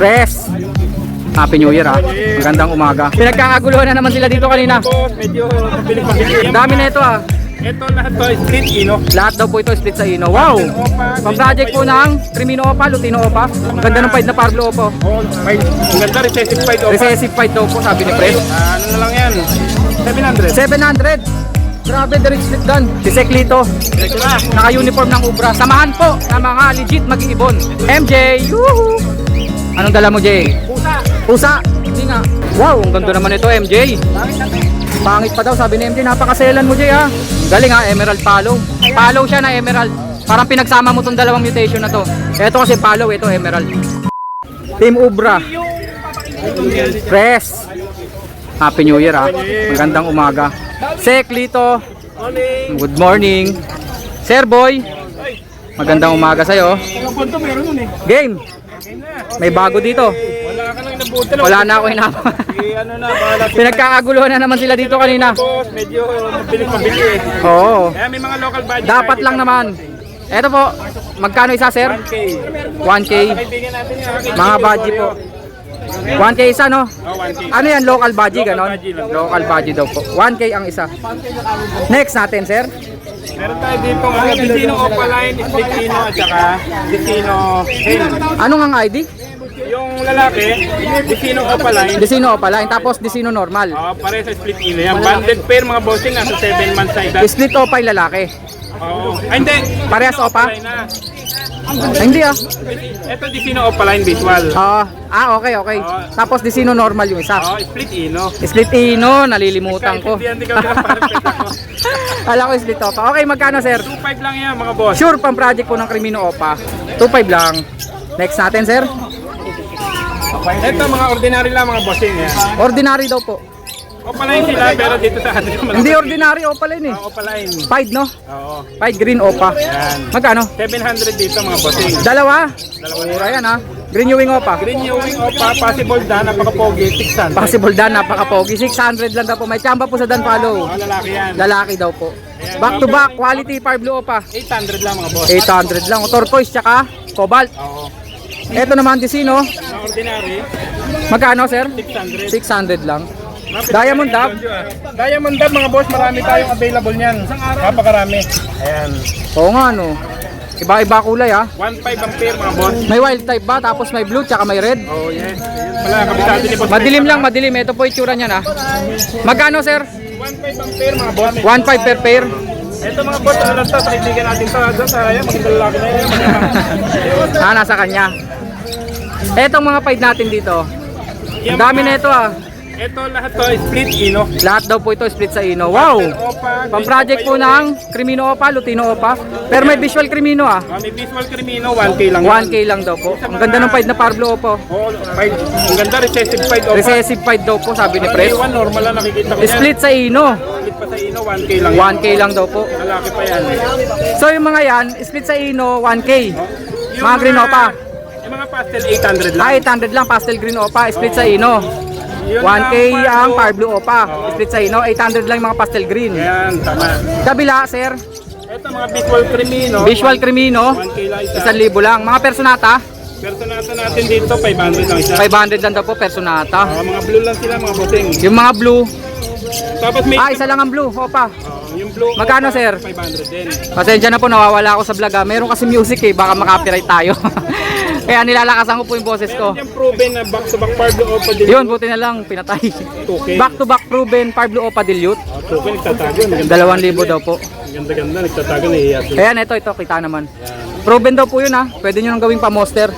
Press. Happy New Year, magandang umaga. Pinagkakaguluhan na naman sila dito kanina. Medyo mabilis-mabilis. Dami na ito Ito lahat to split ino. Lahat daw po ito split sa Ino. Wow! Pang-project po ng Crimino Opa, Lutino Opa. Ang ganda ng fight na Pablo Opo. Ang ganda, recessive fight opa. Recessive fight daw po, sabi ni Press. Ano na lang yan? 700. 700! Grabe, direct split gun. Si Seklito, naka-uniform ng Ubra. Samahan po ng mga legit mag-iibon. MJ! Yuhu! Anong dala mo, Jay? Pusa! Hindi nga. Wow, ang ganda naman ito, MJ. Pangit pa daw, sabi ni MJ. Napakaselan mo, Jay, ha? Galing, ha? Emerald Palo. Palo siya na Emerald. Parang pinagsama mo itong dalawang mutation na to. Ito kasi Palo, ito Emerald. Team Ubra. Press. Happy New Year, ha? Magandang umaga. Seklito. Good morning. Sir Boy. Magandang umaga sa'yo. Game. May bago dito. Wala ka nang nabutan. Wala na ako hinapa. Ano na, bahala. Pinagkakaguluhan na naman sila dito kanina. Medyo mabilis-mabilis. Oo. Kaya may mga local budget. Dapat lang naman. Eto po, magkano isa, sir? 1K. 1K. Kaibigan natin yung Mga budget po. 1K isa, no? 1K. Ano yan, local budget, ganon? budget lang. Local budget daw po. 1K ang isa. Next natin, sir. Meron tayo dito ang Dicino Opaline, Split Ino at saka Dicino Hen. Anong ang ID? Yung lalaki, Dicino Opaline. Disino Opaline, tapos Disino normal. Pare sa Split Ino yan. Banded pair mga bossing, nasa 7 months na edad. Split Opay lalaki. Ay hindi. Parehas Dicino Opa? Opaline na. Ay, hindi Ito Dicino Opaline visual. Okay. Tapos Disino normal yung isa. Split Ino. Split Ino, nalilimutan ko. Hindi ka parang ako. Kala ko split Opa. Okay, magkano, sir? 2.5 lang yan mga boss. Sure, pang project po ng Crimino Opa. 2.5 lang. Next natin, sir. Ito mga ordinary lang mga bossing yan. Ordinary daw po. Opaline sila pero dito sa atin. Hindi ordinary Opaline eh. Opaline. 5, no? Oo. 5 green Opa. Yan. Magkano? 700 dito mga bossing. Dalawa. Mura yan, ha. Green Ewing Opa. Green Ewing Opa, possible dan, napaka-pogi, 600. Possible dan, napaka-pogi. 600 lang daw po. May tsamba po sa Dan Follow. Lalaki yan. Lalaki daw po. Back to back, quality Far Blue Opa. 800 lang mga boss. 800 lang. Turquoise tsaka Cobalt. Oo. Ito naman Disino. Mga ordinary, Magkano, sir? 600. 600 lang. Diamond Dab. Diamond Dab mga boss, marami tayong available niyan. Napakarami. Ayan. Oo nga, no. Iba-iba kulay, ha. 1.5 ang pair mga boss. May wild type ba? Tapos may blue tsaka may red. Oh, yes. Wala, kabisado ni boss. Madilim lang, madilim. Ito po itsura niyan, ha. Magkano, sir? 1.5 ang pair mga boss. 1.5 per pair. Ito mga boss, ano lang to, sa kaibigan natin to. Doon sa ayan, maganda lalaki na yun. Nasa kanya. Etong mga fight natin dito. Ang dami na ito, ha. Ito lahat to, split ino. Lahat daw po ito split sa Ino. Wow! Pang project po ng Crimino Opa, Lutino Opa. Pero may visual Crimino, ha. May visual Crimino, 1K lang. 1K lang daw po. Ang ganda ng fight na Pablo Opo. Oh, fight. Ang ganda, recessive fight. Recessive fight daw po, sabi ni Press. Normal lang nakikita ko yan. Split sa Ino. Split pa sa ino, 1K lang. 1K lang daw po. Lalaki pa yan. So yung mga yan, split sa Ino, 1K. Mga Green Opa. Yung mga pastel, 800 lang. 800 lang, pastel Green Opa, split sa Ino. 1K ang Far Blue Opa, split sa Ino. 800 lang yung mga pastel green. Yan, tama. Kabila, sir, Ito mga visual Crimino. Visual Crimino, 1K lang isa. 1,000 lang. Mga Personata, Personata natin dito, 500 lang isa. 500 lang daw po Personata. Mga blue lang sila, mga bossing. Yung mga blue, Tapos may... isa lang ang blue, Opa. yung blue. Magkano, sir? 500 din. Pasensya na po, nawawala ako sa vlog, ha. Meron kasi music eh, baka makapiright tayo. Kaya nilalakasan ko po yung boses ko. Meron yung proven na back-to-back Pablo Opa Dilute. Yun, buti na lang, pinatay. 2K. Back to back proven, Pablo Opa Dilute. 2K, nagtatago. Ang 2,000 daw po. ganda-ganda, nagtatago, nahihiya sila. Ayan, ito, kita naman. Proven daw po yun, ha. Pwede nyo nang gawing pa-monster.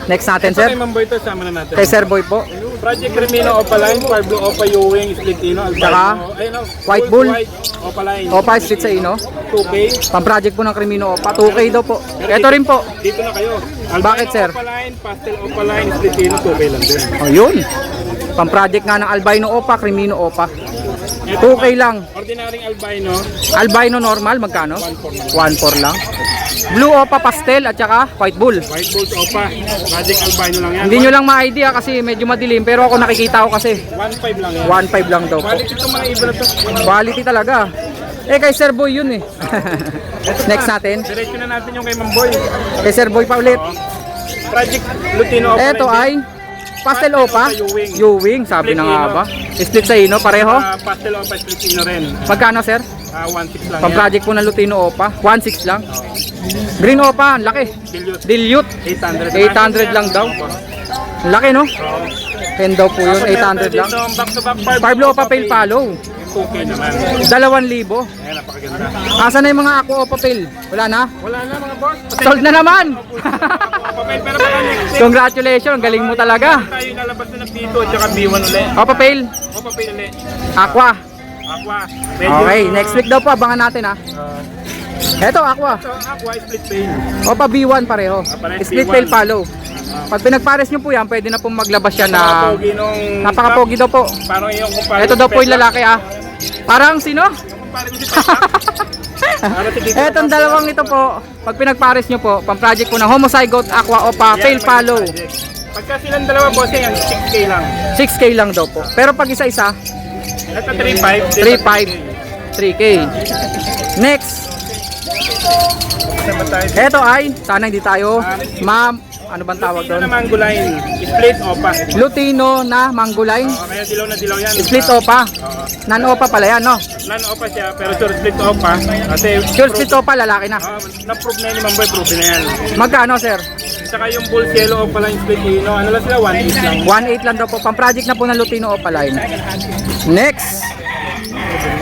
Next natin, Ito sir. kay Mamboy to, sama na natin. Kay Sir Boy po. Project Crimino Opaline, Pablo Opa Ewing, Split Ino, Albino. Saka, Ayun, no, White full Bull. White Opaline. Opa, split sa Ino. 2K. Pang-project po ng Crimino Opa. 2K daw po. Ito rin po. Dito na kayo. Bakit, sir? Opaline, Pastel Opaline, Split Ino, 2K lang din. Oh, yun. Pang-project nga ng Albino Opa, Crimino Opa. 2K lang. Ordinaryong albino, Albino normal, magkano? 1.4 lang. Blue Opa Pastel at saka White Bull. White Bulls Opa, Project albino lang yan. Hindi nyo lang ma-idea kasi medyo madilim, pero ako nakikita ko kasi 1.5 lang yan. 1.5 lang daw po. Quality ito mga iba na to. Quality talaga. Eh kay Sir Boy yun eh. Next natin. Diretso na natin yung kay Mamboy. Kay Sir Boy pa ulit. Project Lutino Opa. Ito rin. ay Pastel Opa? Ewing. Ewing, sabi Split na nga Ino. ba? Split sa Ino, pareho? Pastel Opa split Ino rin. Magkano sir? 1.6 lang Pang yan. project po ng Lutino Opa, 1.6 lang. Green Opa, ang laki. Dilute. Dilute, 800. 800 lang daw. Ang laki no? 10 daw po yun, 800 lang. Back to back Parblo Opa Pale Follow, 2K naman. 2,000. Ayan, napakaganda. Asa na yung mga Aqua Opa Pale? Wala na? Wala na mga boss. Sold na naman! Papel, pero baka next week. Congratulations, galing mo talaga. Tayo lalabas na ng P2 at saka B1 ulit. Opa Pale, O papel ulit. Aqua. Aqua. Okay, next week daw po, abangan natin ha. Eto, Aqua. So, Aqua split pain. Opa B1 pareho. Pareho, Split B1. Pale Follow. Pag pinagpares nyo po yan, pwede na pong maglabas siya na Napakapogi nung... napakapogi daw po. Parang yung kumpare. Ito daw po yung lalaki ah. Parang sino? Kumpare mo si Petak. Para si Dito. Etong dalawang ito po, pag pinagpares nyo po, pang project po ng Homozygote Aqua Opa Pale Follow. Pagka silang dalawa bossing, ang 6K lang. 6K lang daw po. Pero pag isa-isa, Ito 3.5. 3.5, 3K. Next, Saan ba tayo? eto ay, sana hindi tayo, ma'am, ano bang tawag Lutino na doon? Mangulain. Split Opa. Lutino na Mangulain, Kaya dilaw na dilaw yan. Split Opa. Oo. Nan-Opa pala yan, no? Non-Opa siya, pero sure split Opa. Kasi Sure Split Opa, lalaki na. na-prove na yun ni Mamboy, prove na yan. Magkano, sir? Saka yung Bulls Yellow Opa lang split Ino. Ano lang sila? 1.8 lang. 1.8 lang daw po, pang project na po ng Lutino Opa line. Next,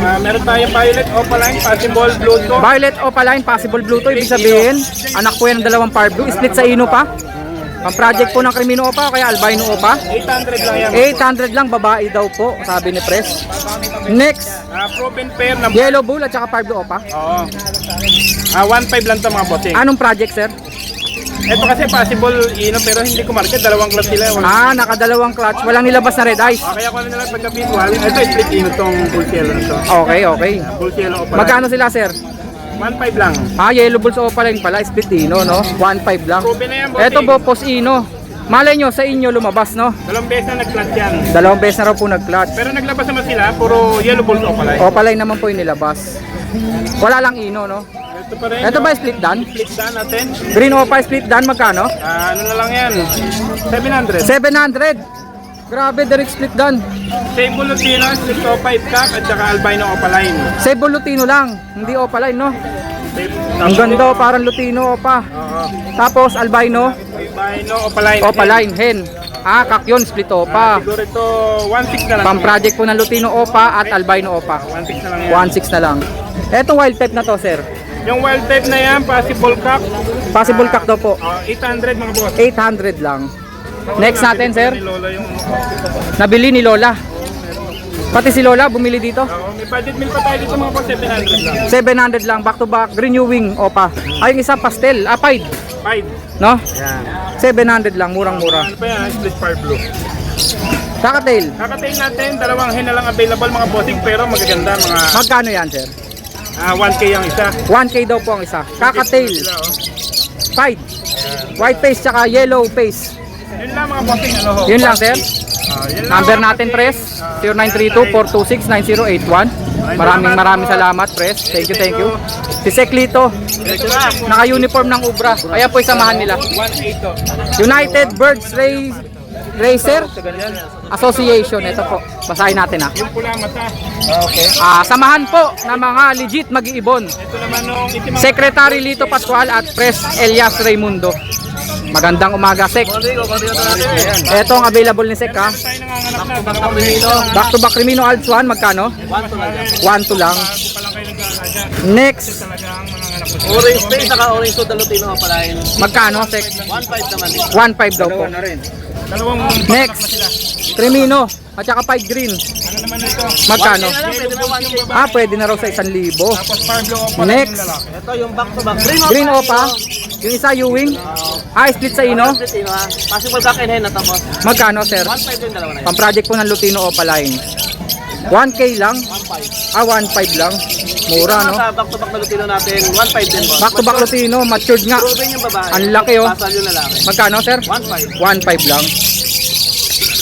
Meron tayong Violet Opa line, possible blue to. Violet Opa line, possible blue to, ibig sabihin, anak po yan ng dalawang par blue, split sa Ino pa. Pang project po ng Crimino Opa, kaya Albino Opa. 800 lang yan. 800 lang, babae daw po, sabi ni Pres. Next, Proven pair ng... Yellow Bull at saka par blue Opa. Oo. 1.5 lang to mga bossing. Anong project, sir? Ito kasi possible Ino pero hindi ko market. Dalawang class sila. Nakadalawang clutch, walang nilabas na red eyes. Kaya ko na lang pagka visual. Ito split Ino tong Bulls Yellow na to. Okay, okay. Bulls Yellow Opa line. Magkano sila, sir? 1.5 lang. Yellow Bulls Opa line pala, split Ino, no? 1.5 lang. Proven na yan bossing. Eto po, Post Ino. Malay nyo, sa inyo lumabas, no? Dalawang beses na nag-clutch yan. Dalawang beses na raw po nag-clutch. Pero naglabas naman sila, puro Yellow Bulls Opa line. Opa line naman po yung nilabas. Wala lang Ino, no? Ito pa rin. Eto no? ba split dan? Split dan natin. Green Opa split dan, magkano? Ano na lang yan? 700. 700. Grabe, direct split dan. Same Lutino, split Opa 5 cap at saka Albino Opa line. Sebo Lutino lang, hindi Opa line, no? Same. Ang ganda, parang Lutino Opa. Oo. Tapos Albino, Albino Opa line. Opa line, hen. Kak yun, split Opa. Siguro ito 1.6 na lang. Pang project po ng Lutino Opa at Albino Opa. 1.6 na lang yan. 1.6 na lang. Etong wild type na to, sir. Yung wild type na yan, possible cap. Possible cock daw po. 800 mga boss. 800 lang. Next natin, sir. Ni Lola yung... Nabili ni Lola. Pati si Lola bumili dito. May budget meal pa tayo dito mga boss, 700 lang. 700 lang, back to back, green Ewing Opa. Yung isa pastel, pied, 5. no? Yan. 700 lang, murang-mura. Ano pa yan? Split far blue. Kakatail, Kakatayin natin, dalawang hen na lang available mga bossing pero magaganda mga magkano yan, sir? 1K ang isa. 1K daw po ang isa. Kakatail, Sila, oh. pied, white face tsaka yellow face. Yun lang mga bossing. Ano, ho? Yun lang, sir. Yun lang, Number mga natin, bossing. Pres, 0932-426-9081. Maraming salamat, Pres. Thank you. Si Seklito, Diretso na. naka-uniform ng Ubra. Kaya po samahan nila. 1.8 to. United Birds Racer Ganyan. Association. Ito po, basahin natin ha. Yung pula mata. Okay. Samahan po ng mga legit mag-iibon. Ito naman nung itimang... Secretary Lito Pascual at Pres Elias Raimundo. Magandang umaga, Sek. Ito ang available ni Sek, ha. Tayo nanganganak na. Back to back Crimino Alps 1, magkano? 1 to lang. Pa lang kayo nag-aalaga. Next, Talagang manganganak na. Orange face saka orange suit na Lutino ka pala yun. magkano, Sek? 1.5 naman. 1.5 daw po. Dalawang Next, Crimino at saka Pied Green. ano naman na ito? Magkano? Pwede na 1K. Pwede na raw sa 1,000. Tapos Parblo Opa Next. yung lalaki. Ito yung back to back. Green Opa, yung isa Ewing. Split sa Ino. Lutino ha. Possible back and hen na tapos. Magkano, sir? 1.5 yung dalawa na yun. Pang project po ng Lutino Opa line. 1K lang? 1.5 lang. Mura, no? Sa back to back na Lutino natin, 1.5 din boss. Back to back Lutino, matured nga. Proven yung babae. Ang laki, oh. Pasal yung lalaki. Magkano, sir? 1.5. 1.5 lang.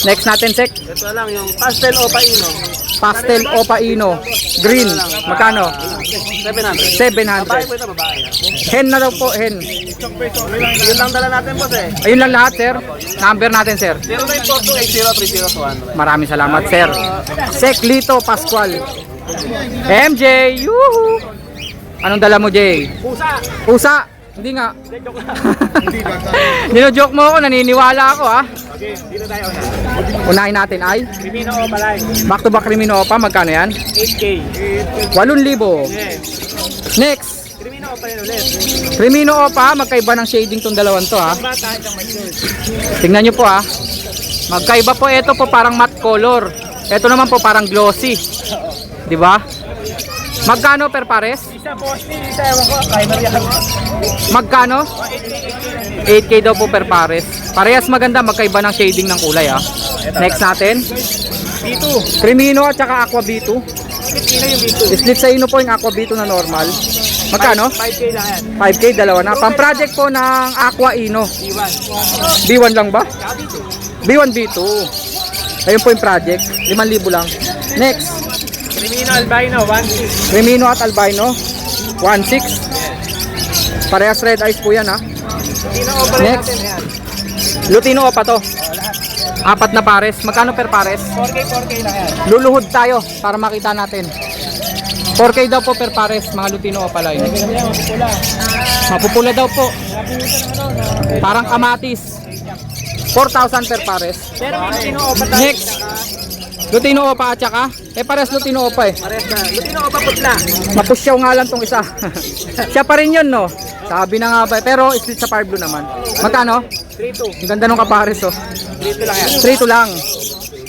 Next natin, Sek. Ito lang yung pastel o paino. Pastel Opa Ino. Green. Magkano? 700. Babae 700. po ito, babae. Hen na daw po, hen. Yun lang dala natin boss eh. Ayun lang lahat, sir. Number natin, sir. 0942803021. Maraming salamat, sir. Seclito Pascual. MJ, yuhu! Anong dala mo, Jay? Pusa. Pusa? Hindi nga. Joke lang. Nino-joke mo ako, naniniwala ako, ha? Okay, dito tayo na. Unahin natin ay Crimino Opaline. back to back Crimino pa, magkano yan? 8K. 8,000. Yes. Next, Crimino Opaline ulit. Crimino Opa, magkaiba ng shading tong dalawan to, ha? Bata, isang mature. Tingnan nyo po, ha? Magkaiba po, ito po parang matte color. Ito naman po parang glossy. Di ba? Magkano per pares? Isa posting, isa ewan ko. Primary yan. Magkano? 8K daw po per pares. Parehas maganda, magkaiba ng shading ng kulay, ha? Next natin, B2. Crimino at saka Aqua B2. Sino yung B2? Split sa ino po yung Aqua B2 na normal. Magkano? 5K lang yan. 5K, dalawa na. Pang project po ng Aqua Ino. B1. B1 lang ba? Saka B2. B1, B2. Ayun po yung project. 5,000 lang. Next, Crimino Albino, 1K. Crimino at Albino. 1.6. Parehas red eyes po yan, ha? Sino Opaline Next. natin yan? Lutino Opa to. Apat na pares. Magkano per pares? 4K lang yan. Luluhod tayo para makita natin. 4K daw po per pares, mga Lutino Opa line. Ganun yan, mapupula. Mapupula daw po. Napunusan ng ano, na. Parang kamatis. 4,000 per pares. Pero may Lutino Opa tayo. Next. Lutino Opa at saka, pares Lutino Opa eh. Pares na. Lutino Opa putla. Mapusyaw nga lang tong isa. Siya pa rin yun, no? Sabi na nga ba, pero split sa Fire Blue naman. Magkano? 3-2. Ang ganda nung kapares, oh. 3-2 lang yan. 3 lang.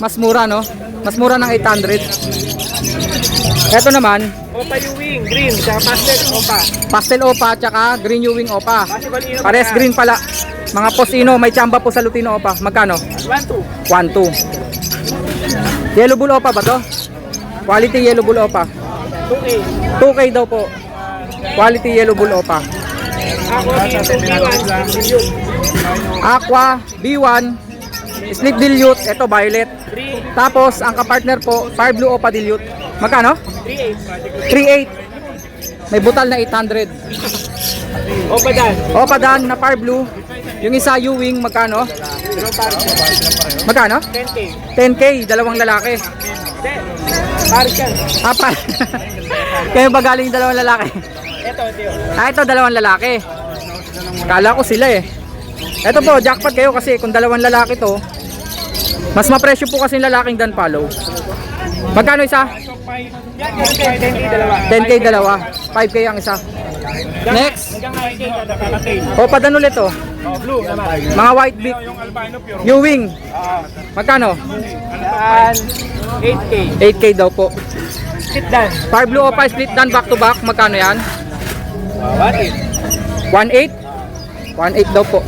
Mas mura, no? Mas mura ng 800. Ito naman, Opa Ewing, green, saka pastel Opa. Pastel Opa at saka Green Ewing Opa. Possible Ino. Pares green pala. Mga Posino, may tsamba po sa Lutino Opa. Magkano? 1-2. 1,200. Yellow Bull Opa ba to? Quality Yellow Bull Opa. 2K. 2K daw po. Quality Yellow Bull Opa. Ako dito, B1, Dilute. Aqua, B1, Split Dilute, ito Violet. 3, Tapos ang kapartner po, Fire Blue Opa Dilute. Magkano? 3-8. 3,800. May butal na 800. Opa Dan. Opa Dan na Fire Blue. Yung isa Ewing, magkano? Pero pares yan. Magkano? 10K. 10K, dalawang lalaki. Hindi. Pares yan. Apat. Kayo ba galing yung dalawang lalaki? Ito, yun. Ito dalawang lalaki. Kala ko sila eh. Ito po, jackpot kayo kasi kung dalawang lalaki to, mas mapresyo po kasi yung lalaking Dan Follow. Magkano isa? Yan, 10K dalawa. 10K dalawa. 5K ang isa. Next. Hanggang 9K kada kakatail. Opa Dan ulit oh. Oh, blue naman. Mga white beak. Yung albino pure. Ewing. Magkano? Yan, 8K. 8K daw po. Split Dan. Fire Blue Opa split Dan back to back. Magkano yan? 1-8. 1.8? 1.8 daw po.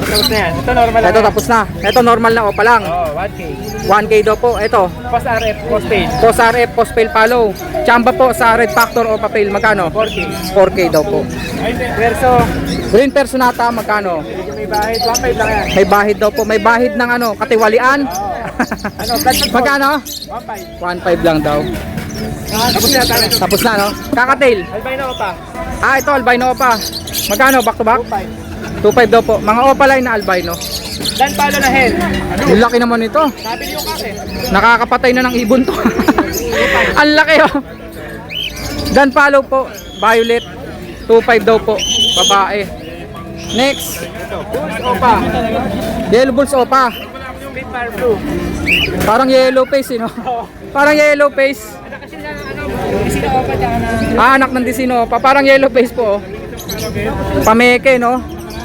Tapos na yan. Ito normal lang. Ito tapos na. Ito normal na Opa lang. Oh, 1K. 1K daw po. Ito. Post RF, post page. Post RF, post fail follow. Chamba po sa Red Factor o Papel. Magkano? 4K. 4K daw po. Verso, Green Personata. Magkano? medyo may bahid. 1.5 lang yan. May bahid daw po. May bahid ng ano, katiwalian. Ano, blood control. Magkano? 1.5. 1.5 lang daw. Tapos na tayo. Tapos na no? Kakatail. Albino pa. Ah, ito albino Opa. Magkano? Back to back? 2.5. 2.5 daw po. Mga Opa line na albino. Dan palo na hen. Ang laki naman nito. Nabili yung kake. Nakakapatay na ng ibon to. Ang laki oh. Dan follow po. Violet. 2.5 daw po. Babae. Next. Bulls Opa. Yellow Bulls Opa. Split fire blue. Parang yellow face, no? Parang yellow face. Ano kasi na sila Opa tsaka na. Ah, anak ng Disino Opa. Parang yellow face po, oh. Pameke, no?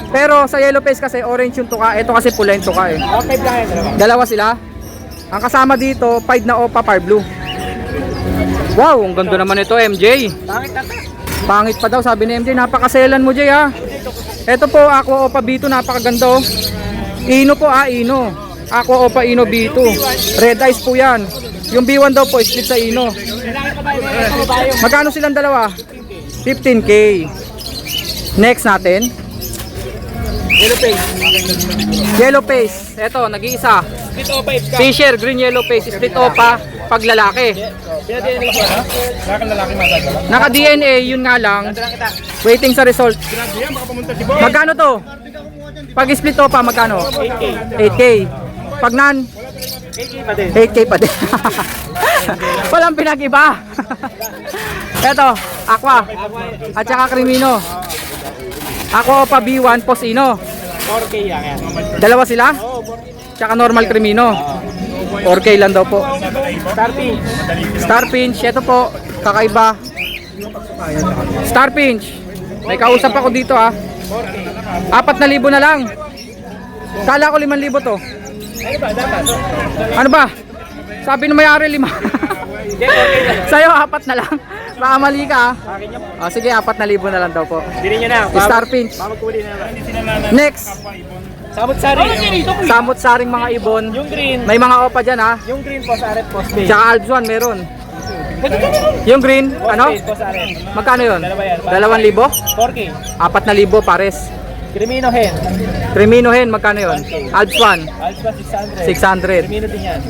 Pero sa yellow face kasi orange yung tuka. Ito kasi pula yung tuka, eh. 1.5 lang yan. Dalawa. Dalawa sila. Ang kasama dito, 5 na Opa Fire Blue. Wow, ang ganda naman ito, MJ. Bakit tata? Pangit pa daw, sabi ni MJ. Napakaselan mo, Jay, ha? Ito po, Aqua Opa B2, napakaganda, oh. Ino po, Ino. Aqua Opa Ino B2. Red eyes po yan. Yung B1 daw po, split sa Ino. Kailangan pa ba yung babae? Magkano silang dalawa? 15K. Next natin. Yellow face. Yellow face. Ito, nag-iisa. Split opa, it's ka. Fisher, green yellow face. Split opa, pag lalaki. Pinadyan ko na. Saka lalaki madadala. Naka-DNA, yun nga lang. Lang kita. Waiting sa result. Grabe yan, baka pumunta si Boy. Magkano to? Pag split opa, magkano? 8K. 8K. Pag nan, 8K pa din. 8K pa din. Walang pinag-iba. Ito, Aqua. At saka Crimino. Aqua pa B1, Posino. 4K lang yan. Dalawa sila? Tsaka normal Crimino. 4K lang daw po. Starting. Starfinch, ito po, kakaiba. Starfinch. May kausap ako dito ah. 4,000 na lang. Kala ko 5,000 to. Ano ba? Dapat. Ano ba? Sabi ng may-ari 5. Hindi, 4K lang. Sa'yo 4 na lang. Baka mali ka ah. Akin niya po. Oh, sige, 4,000 na lang daw po. Dili niya na. Starfinch. Mamagkuli na lang. Next, Sabot-sari. samot-saring mga ibon. Yung green. May mga opa dyan ha. Yung green po sa aret post pay. Tsaka Alps 1 meron. Yung green, ano? Po sa aret. Magkano yun? Dalawa yan. 2,000? 4K. 4,000 pares. Crimino hen. Crimino hen, magkano yun? Alps 1, Alpha 600. 600. Crimino din yan.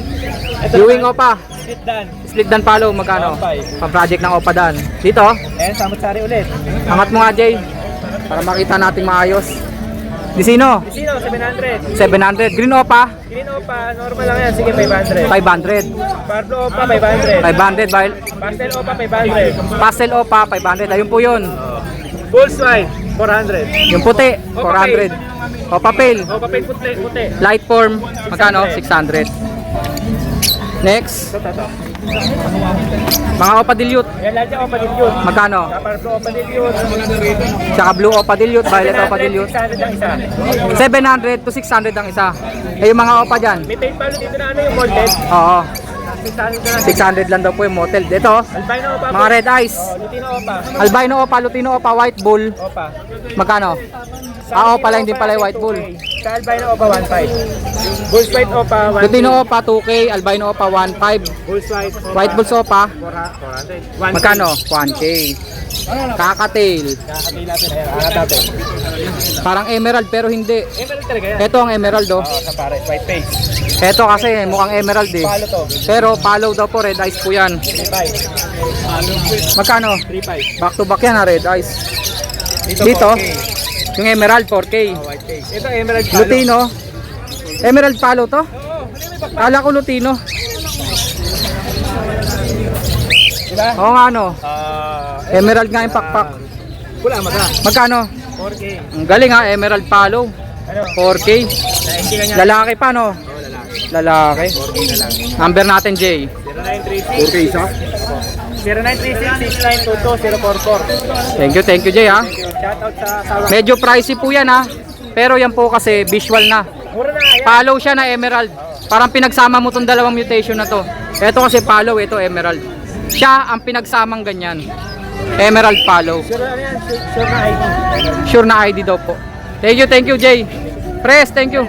Ewing opa, Split dan. split dan palo, magkano? 1.5. Pang-project ng opa dan. Dito, Ayan, samot-sari ulit. angat mo nga Jay. Para makita natin maayos. Disino, Sino? 700. 700. Green opa, Green Opa, normal lang yan. Sige, 500. 500. Pablo Opa, 500. 500 while Pastel Opa, 500. pastel opa, 500. Ayun po yun. Bull's White, 400. Yung puti, 400. Opa pale. Opa Pay puti, puti. Light form, magkano? 600. Next, Ito. mga opa dilute, Yan lahat yung Opa Dilute. magkano? Pablo Opa Dilute. Tsaka blue opa dilute, violet opa dilute. 600 ang isa. 700 to 600 ang isa. Eh yung mga opa dyan, May paint palo dito na ano yung molted. oo, 600 na lang. 600 lang daw po yung motel. Dito, Albino Opa. mga red eyes, Lutino Opa. albino opa, lutino opa, white bull, Opa. magkano? Opa lang din pala yung white bull. Sa Albino Opa, 1.5. Bull's White Opa, 1.5. Lutino opa, 2K, albino opa, 1.5, Bull's White Opa, white bull sopa, 400. magkano? 1K. Kakatail, Kakabili natin. Ayan, angat natin. parang emerald pero hindi. Emerald talaga yan. Ito ang emerald oh. Oo, sa pares. White face. Ito kasi mukhang emerald eh. Palo to. Pero palo daw po, red eyes po yan. 3.5. Magkano? 3.5. Back to back yan ha, red eyes. Dito, 4K. yung emerald 4K. White face. Ito emerald palo. Lutino. Emerald palo to? Kala ko lutino. Diba? Oo nga no. Emerald nga yung pakpak. Pula, maga. Magkano? 4K. Ang galing ha, emerald palo. Ano? 4K. Naintingan niya. Lalaki pa no? Oo, lalaki. Lalaki. 4K na lang. Number natin Jay. 0936. 4K isa? 0936-692-044. Thank you Jay ha. Shoutout sa asawa. Medyo pricey po yan ha. Pero yan po kasi visual na. Mura na, ayan. Palo siya na emerald. Parang pinagsama mo tong dalawang mutation na to. Ito kasi palo, ito emerald. Siya ang pinagsamang ganyan. Emerald palo. Sure na yan. Sure na ID. Sure na ID daw po. Thank you Jay. Press, thank you.